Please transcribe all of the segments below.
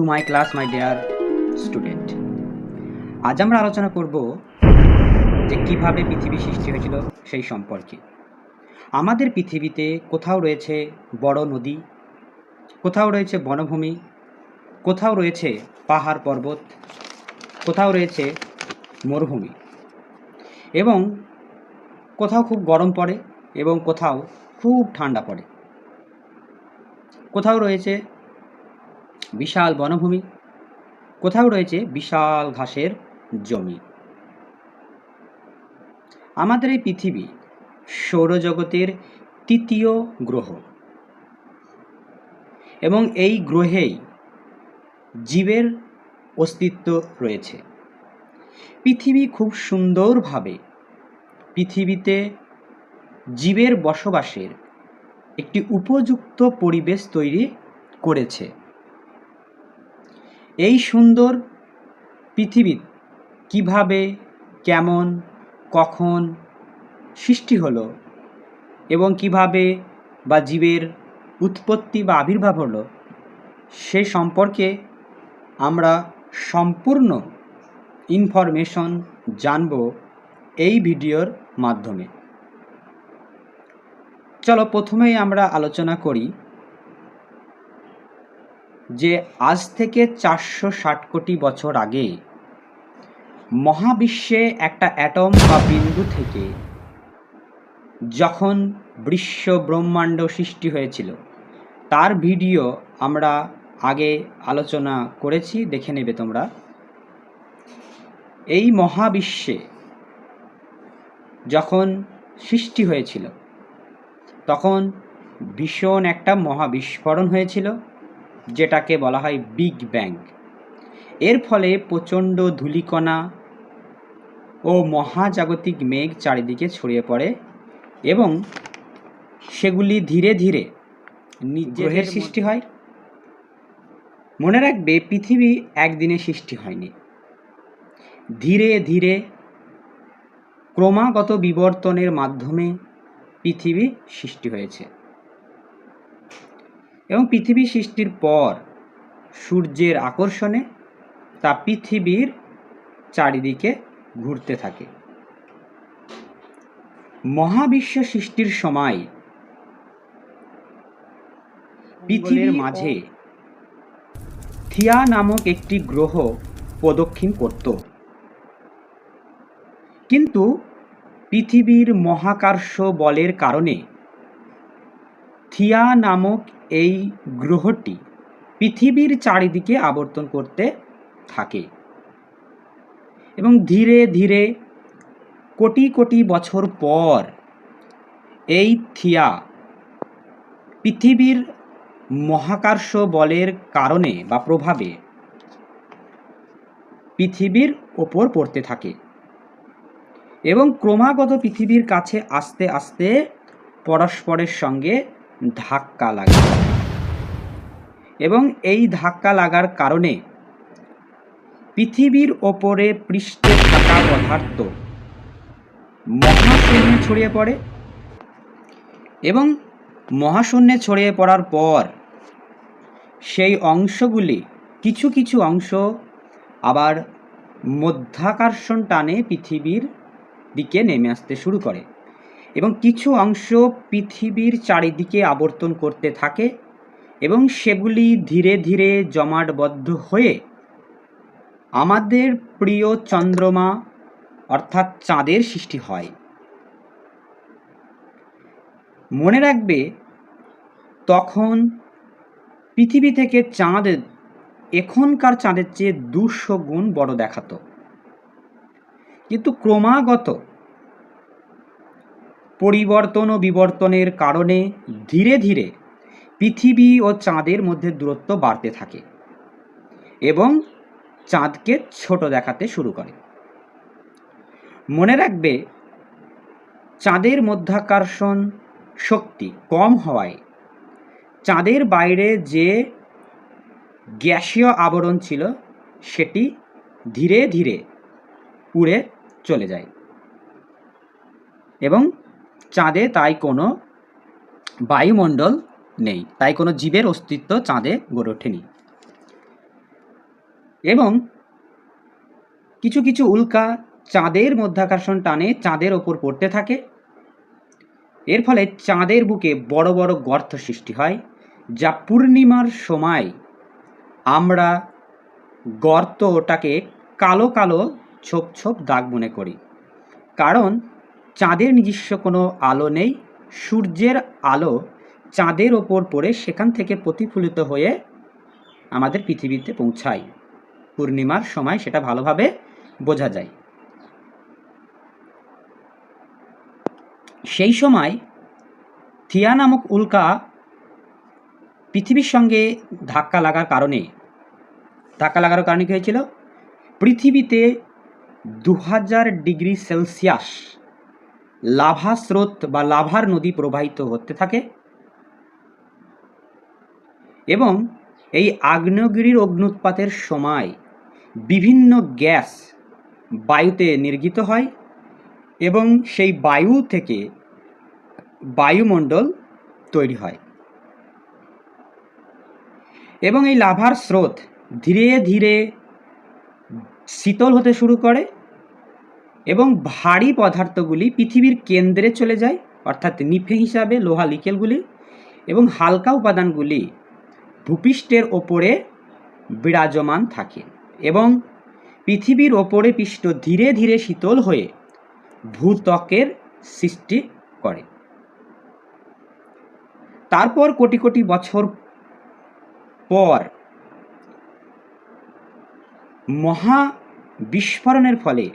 To my class my dear student. আজ আমরা আলোচনা করব যে কিভাবে পৃথিবী সৃষ্টি হয়েছিল সেই সম্পর্কে। আমাদের পৃথিবীতে কোথাও রয়েছে বড় নদী, কোথাও রয়েছে বনভূমি, কোথাও রয়েছে পাহাড় পর্বত, কোথাও রয়েছে মরুভূমি, এবং কোথাও খুব গরম পড়ে এবং কোথাও খুব ঠান্ডা পড়ে। কোথাও রয়েছে বিশাল বনভূমি, কোথাও রয়েছে বিশাল ঘাসের জমি। আমাদের এই পৃথিবী সৌরজগতের তৃতীয় গ্রহ, এবং এই গ্রহেই জীবের অস্তিত্ব রয়েছে। পৃথিবী খুব সুন্দরভাবে পৃথিবীতে জীবের বসবাসের একটি উপযুক্ত পরিবেশ তৈরি করেছে। এই সুন্দর পৃথিবী কিভাবে, কেমন, কখন সৃষ্টি হলো এবং কিভাবে বা জীবের উৎপত্তি বা আবির্ভাব হলো, সে সম্পর্কে আমরা সম্পূর্ণ ইনফরমেশন জানব এই ভিডিওর মাধ্যমে। চলো প্রথমেই আমরা আলোচনা করি যে আজ থেকে 460 কোটি বছর আগে মহাবিশ্বে একটা অ্যাটম বা বিন্দু থেকে যখন বিশ্ব ব্রহ্মাণ্ড সৃষ্টি হয়েছিল, তার ভিডিও আমরা আগে আলোচনা করেছি, দেখে নেবে তোমরা। এই মহাবিশ্বে যখন সৃষ্টি হয়েছিল তখন ভীষণ একটা মহাবিস্ফোরণ হয়েছিল, যেটাকে বলা হয় বিগ ব্যাং। এর ফলে প্রচণ্ড ধূলিকণা ও মহাজাগতিক মেঘ চারিদিকে ছড়িয়ে পড়ে এবং সেগুলি ধীরে ধীরে গ্রহের সৃষ্টি হয়। মনে রাখবে, পৃথিবী একদিনে সৃষ্টি হয়নি, ধীরে ধীরে ক্রমাগত বিবর্তনের মাধ্যমে পৃথিবী সৃষ্টি হয়েছে। এবং পৃথিবী সৃষ্টির পর সূর্যের আকর্ষণে তা পৃথিবীর চারিদিকে ঘুরতে থাকে। মহাবিশ্ব সৃষ্টির সময় পৃথিবীর মাঝে থিয়া নামক একটি গ্রহ প্রদক্ষিণ করত, কিন্তু পৃথিবীর মহাকর্ষ বলের কারণে থিয়া নামক এই গ্রহটি পৃথিবীর চারিদিকে আবর্তন করতে থাকে এবং ধীরে ধীরে কোটি কোটি বছর পর এই থিয়া পৃথিবীর মহাকর্ষ বলের কারণে বা প্রভাবে পৃথিবীর ওপর পড়তে থাকে এবং ক্রমাগত পৃথিবীর কাছে আস্তে আস্তে পরস্পরের সঙ্গে ধাক্কা লাগে। এবং এই ধাক্কা লাগার কারণে পৃথিবীর ওপরে পৃষ্ঠে থাকা পদার্থ মহাশূন্যে ছড়িয়ে পড়ে এবং মহাশূন্যে ছড়িয়ে পড়ার পর সেই অংশগুলি কিছু কিছু অংশ আবার মধ্যাকর্ষণ টানে পৃথিবীর দিকে নেমে আসতে শুরু করে এবং কিছু অংশ পৃথিবীর চারিদিকে আবর্তন করতে থাকে এবং সেগুলি ধীরে ধীরে জমাটবদ্ধ হয়ে আমাদের প্রিয় চন্দ্রমা অর্থাৎ চাঁদের সৃষ্টি হয়। মনে রাখবে, তখন পৃথিবী থেকে চাঁদ এখনকার চাঁদের চেয়ে 200 গুণ বড় দেখাতো, কিন্তু ক্রমাগত পরিবর্তন ও বিবর্তনের কারণে ধীরে ধীরে পৃথিবী ও চাঁদের মধ্যে দূরত্ব বাড়তে থাকে এবং চাঁদকে ছোট দেখাতে শুরু করে। মনে রাখবে, চাঁদের মধ্যাকর্ষণ শক্তি কম হওয়ায় চাঁদের বাইরে যে গ্যাসীয় আবরণ ছিল সেটি ধীরে ধীরে উড়ে চলে যায় এবং চাঁদে তাই কোনো বায়ুমণ্ডল নেই, তাই কোনো জীবের অস্তিত্ব চাঁদে গড়ে ওঠেনি। এবং কিছু কিছু উল্কা চাঁদের মধ্যাকর্ষণ টানে চাঁদের ওপর পড়তে থাকে। এর ফলে চাঁদের বুকে বড় বড় গর্ত সৃষ্টি হয়, যা পূর্ণিমার সময় আমরা গর্তটাকে কালো কালো ছোপ ছোপ দাগ মনে করি, কারণ চাঁদের নিজস্ব কোনো আলো নেই। সূর্যের আলো চাঁদের ওপর পড়ে সেখান থেকে প্রতিফলিত হয়ে আমাদের পৃথিবীতে পৌঁছায়। পূর্ণিমার সময় সেটা ভালোভাবে বোঝা যায়। সেই সময় থিয়া নামক উল্কা পৃথিবীর সঙ্গে ধাক্কা লাগার কারণে কি হয়েছিল? পৃথিবীতে 2000 ডিগ্রি সেলসিয়াস লাভা স্রোত বা লাভার নদী প্রবাহিত হতে থাকে এবং এই আগ্নেয়গিরির অগ্ন্যুৎপাতের সময় বিভিন্ন গ্যাস বায়ুতে নির্গিত হয় এবং সেই বায়ু থেকে বায়ুমণ্ডল তৈরি হয় এবং এই লাভার স্রোত ধীরে ধীরে শীতল হতে শুরু করে এবং ভারী পদার্থগুলি পৃথিবীর কেন্দ্রে চলে যায়, অর্থাৎ নিফে হিসাবে লোহা নিকেলগুলি, এবং হালকা উপাদানগুলি ভূপৃষ্ঠের ওপরে বিরাজমান থাকে এবং পৃথিবীর ওপরে পৃষ্ঠ ধীরে ধীরে শীতল হয়ে ভূত্বকের সৃষ্টি করে। তারপর কোটি কোটি বছর পর মহা বিস্ফোরণের ফলে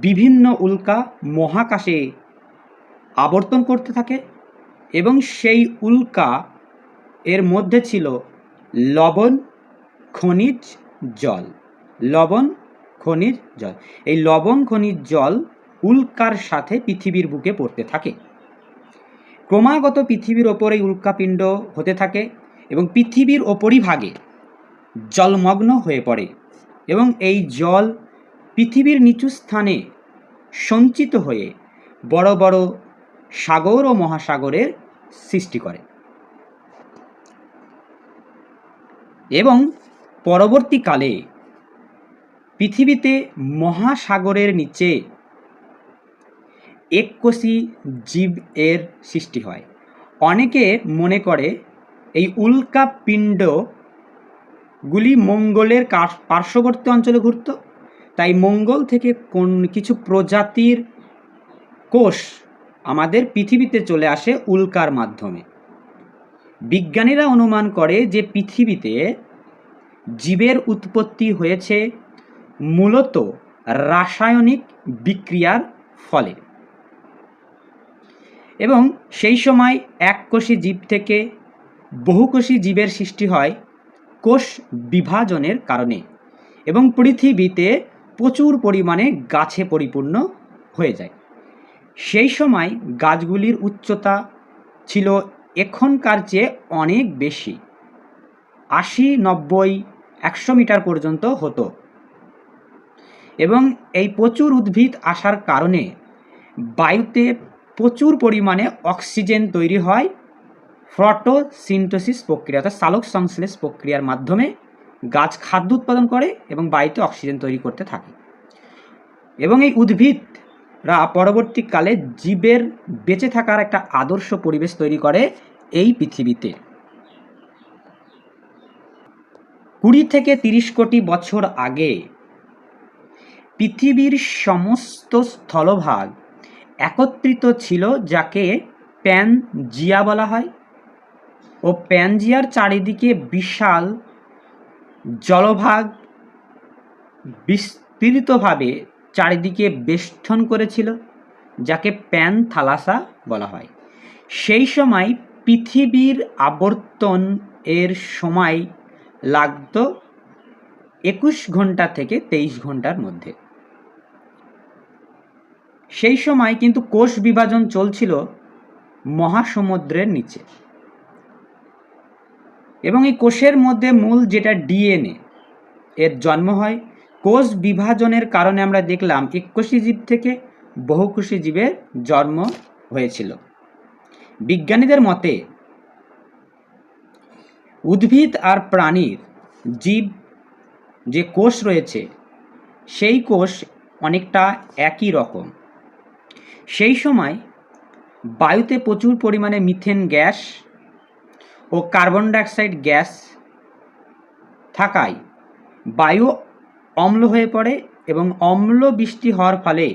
বিভিন্ন উল্কা মহাকাশে আবর্তন করতে থাকে এবং সেই উল্কা এর মধ্যে ছিল লবণ খনিজ জল। এই লবণ খনিজ জল উল্কার সাথে পৃথিবীর বুকে পড়তে থাকে। ক্রমাগত পৃথিবীর ওপর এই উল্কাপিণ্ড হতে থাকে এবং পৃথিবীর ওপরিভাগে জলমগ্ন হয়ে পড়ে এবং এই জল পৃথিবীর নিচু স্থানে সঞ্চিত হয়ে বড় বড় সাগর ও মহাসাগরের সৃষ্টি করে এবং পরবর্তীকালে পৃথিবীতে মহাসাগরের নিচে এককোষী জীব এর সৃষ্টি হয়। অনেকে মনে করে এই উল্কাপিণ্ডগুলি মঙ্গলের পার্শ্ববর্তী অঞ্চলে ঘুরত, তাই মঙ্গল থেকে কিছু প্রজাতির কোষ আমাদের পৃথিবীতে চলে আসে উল্কার মাধ্যমে। বিজ্ঞানীরা অনুমান করে যে পৃথিবীতে জীবের উৎপত্তি হয়েছে মূলত রাসায়নিক বিক্রিয়ার ফলে এবং সেই সময় এককোষী জীব থেকে বহুকোষী জীবের সৃষ্টি হয় কোষ বিভাজনের কারণে এবং পৃথিবীতে প্রচুর পরিমাণে গাছে পরিপূর্ণ হয়ে যায়। সেই সময় গাছগুলির উচ্চতা ছিল এখনকার চেয়ে অনেক বেশি, 80, 90, 100 মিটার পর্যন্ত হতো এবং এই প্রচুর উদ্ভিদ আসার কারণে বায়ুতে প্রচুর পরিমাণে অক্সিজেন তৈরি হয় ফটোসিনথেসিস প্রক্রিয়া, অর্থাৎ সালোক সংশ্লেষ প্রক্রিয়ার মাধ্যমে গাছ খাদ্য উৎপাদন করে এবং বায়ুতে অক্সিজেন তৈরি করতে থাকে এবং এই উদ্ভিদরা পরবর্তীকালে জীবের বেঁচে থাকার একটা আদর্শ পরিবেশ তৈরি করে এই পৃথিবীতে। 20 থেকে 30 কোটি বছর আগে পৃথিবীর সমস্ত স্থলভাগ একত্রিত ছিল, যাকে প্যানজিয়া বলা হয়, ও প্যানজিয়ার চারিদিকে বিশাল জলভাগ বিস্তৃতভাবে চারিদিকে বেষ্টন করেছিল, যাকে প্যানথালাসা বলা হয়। সেই সময় পৃথিবীর আবর্তন এর সময় লাগতো 21 ঘন্টা থেকে 23 ঘন্টার মধ্যে। সেই সময় কিন্তু কোষ বিভাজন চলছিল মহাসমুদ্রের নিচে এবং এই কোষের মধ্যে মূল যেটা ডিএনএ এর জন্ম হয়। কোষ বিভাজনের কারণে আমরা দেখলাম এককোষী জীব থেকে বহুকোষী জীবের জন্ম হয়েছিল। বিজ্ঞানীদের মতে উদ্ভিদ আর প্রাণীর জীব যে কোষ রয়েছে সেই কোষ অনেকটা একই রকম। সেই সময় বায়ুতে প্রচুর পরিমাণে মিথেন গ্যাস ও কার্বন ডাইঅক্সাইড গ্যাস থাকায় বায়ু অম্ল হয়ে পড়ে এবং অম্ল বৃষ্টি হওয়ার ফলে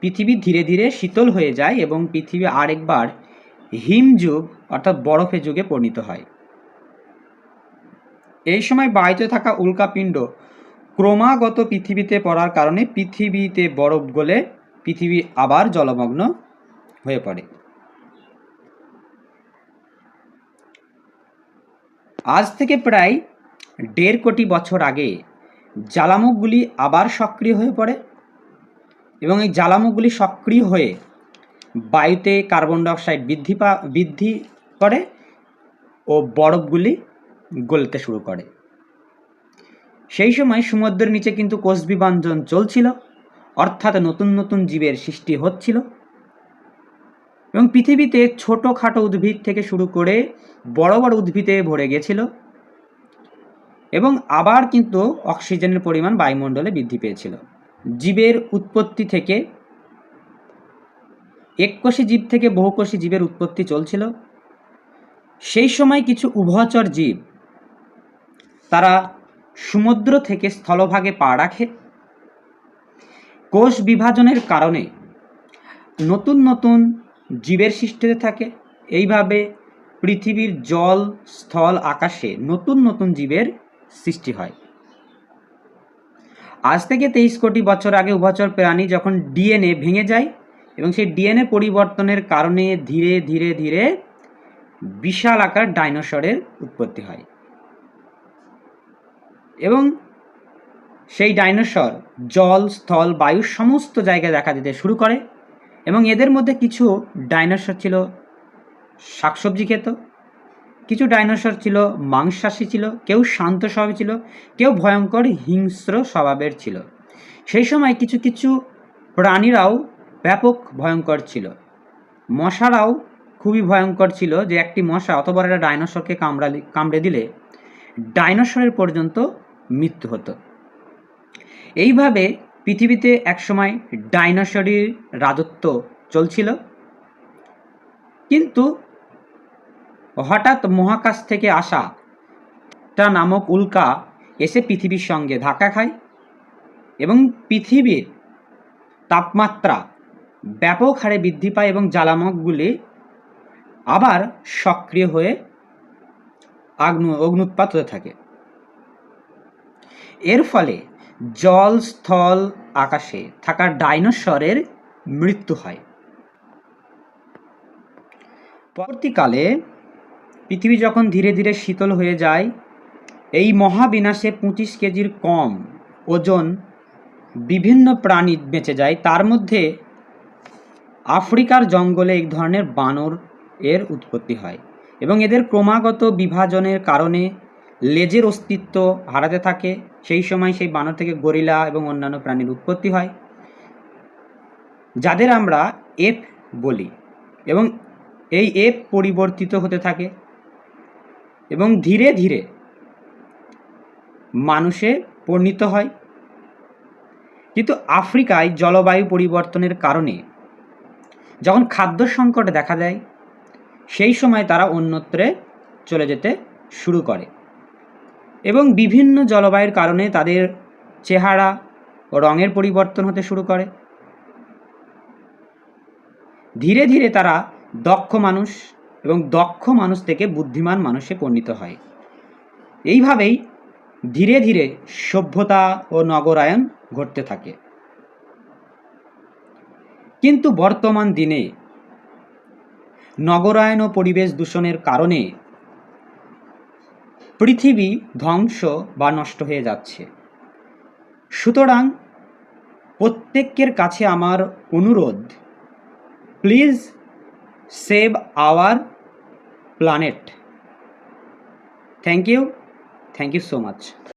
পৃথিবী ধীরে ধীরে শীতল হয়ে যায় এবং পৃথিবী আরেকবার হিমযুগ অর্থাৎ বরফের যুগে পরিণত হয়। এই সময় বায়ুতে থাকা উল্কাপিণ্ড ক্রমাগত পৃথিবীতে পড়ার কারণে পৃথিবীতে বরফ গলে পৃথিবী আবার জলমগ্ন হয়ে পড়ে। আজ থেকে প্রায় ১.৫ কোটি বছর আগে জ্বালামুখগুলি আবার সক্রিয় হয়ে পড়ে এবং এই জ্বালামুখগুলি সক্রিয় হয়ে বায়ুতে কার্বন ডাইঅক্সাইড বৃদ্ধি করে ও বরফগুলি গলতে শুরু করে। সেই সময় সমুদ্রের নিচে কিন্তু কোষ বিভাজন চলছিল, অর্থাৎ নতুন নতুন জীবের সৃষ্টি হচ্ছিল এবং পৃথিবীতে ছোটোখাটো উদ্ভিদ থেকে শুরু করে বড় বড় উদ্ভিদে ভরে গেছিল এবং আবার কিন্তু অক্সিজেনের পরিমাণ বায়ুমণ্ডলে বৃদ্ধি পেয়েছিল। জীবের উৎপত্তি থেকে এককোষী জীব থেকে বহুকোষী জীবের উৎপত্তি চলছিল। সেই সময় কিছু উভচর জীব তারা সমুদ্র থেকে স্থলভাগে পা রাখে। কোষ বিভাজনের কারণে নতুন নতুন জীবের সৃষ্টি হতে থাকে। এইভাবে পৃথিবীর জল, স্থল, আকাশে নতুন নতুন জীবের সৃষ্টি হয়। আজ থেকে ২৩ কোটি বছর আগে উভচর প্রাণী যখন ডিএনএ ভেঙে যায় এবং সেই ডিএনএ পরিবর্তনের কারণে ধীরে ধীরে ধীরে বিশাল আকার ডাইনোসরের উৎপত্তি হয় এবং সেই ডাইনোসর জল, স্থল, বায়ু সমস্ত জায়গায় দেখা দিতে শুরু করে এবং এদের মধ্যে কিছু ডাইনোসর ছিল শাকসবজি খেত, কিছু ডাইনোসর ছিল মাংসাশী ছিল, কেউ শান্ত স্বভাবের ছিল, কেউ ভয়ঙ্কর হিংস্র স্বভাবের ছিল। সেই সময় কিছু কিছু প্রাণীরাও ব্যাপক ভয়ঙ্কর ছিল। মশারাও খুবই ভয়ঙ্কর ছিল, যে একটি মশা অত বড় একটা ডাইনোসরকে কামড়ে দিলে ডাইনোসরের পর্যন্ত মৃত্যু হতো। এইভাবে পৃথিবীতে একসময় ডাইনোসরের রাজত্ব চলছিল, কিন্তু হঠাৎ মহাকাশ থেকে আসা টা নামক উল্কা এসে পৃথিবীর সঙ্গে ধাক্কা খায় এবং পৃথিবীর তাপমাত্রা ব্যাপক হারে বৃদ্ধি পায় এবং জ্বালামুখগুলি আবার সক্রিয় হয়ে অগ্নুৎপাত হতে থাকে। এর ফলে জল, স্থল, আকাশে থাকা ডাইনোসরের মৃত্যু হয়। পরবর্তীকালে পৃথিবী যখন ধীরে ধীরে শীতল হয়ে যায়, এই মহাবিনাশে ২৫ কেজির কম ওজন বিভিন্ন প্রাণী বেঁচে যায়। তার মধ্যে আফ্রিকার জঙ্গলে এক ধরনের বানর এর উৎপত্তি হয় এবং এদের ক্রমাগত বিভাজনের কারণে লেজের অস্তিত্ব হারাতে থাকে। সেই সময় সেই বানর থেকে গরিলা এবং অন্যান্য প্রাণীর উৎপত্তি হয়, যাদের আমরা এপ বলি এবং এই এপ পরিবর্তিত হতে থাকে এবং ধীরে ধীরে মানুষে পরিণত হয়। কিন্তু আফ্রিকায় জলবায়ু পরিবর্তনের কারণে যখন খাদ্য সংকট দেখা দেয়, সেই সময় তারা অন্যত্রে চলে যেতে শুরু করে এবং বিভিন্ন জলবায়ুর কারণে তাদের চেহারা ও রঙের পরিবর্তন হতে শুরু করে। ধীরে ধীরে তারা দক্ষ মানুষ এবং দক্ষ মানুষ থেকে বুদ্ধিমান মানুষে পরিণত হয়। এইভাবেই ধীরে ধীরে সভ্যতা ও নগরায়ন ঘটতে থাকে। কিন্তু বর্তমান দিনে নগরায়ন ও পরিবেশ দূষণের কারণে পৃথিবী ধ্বংস বা নষ্ট হয়ে যাচ্ছে। সুতরাং প্রত্যেকের কাছে আমার অনুরোধ, please save our planet. Thank you so much.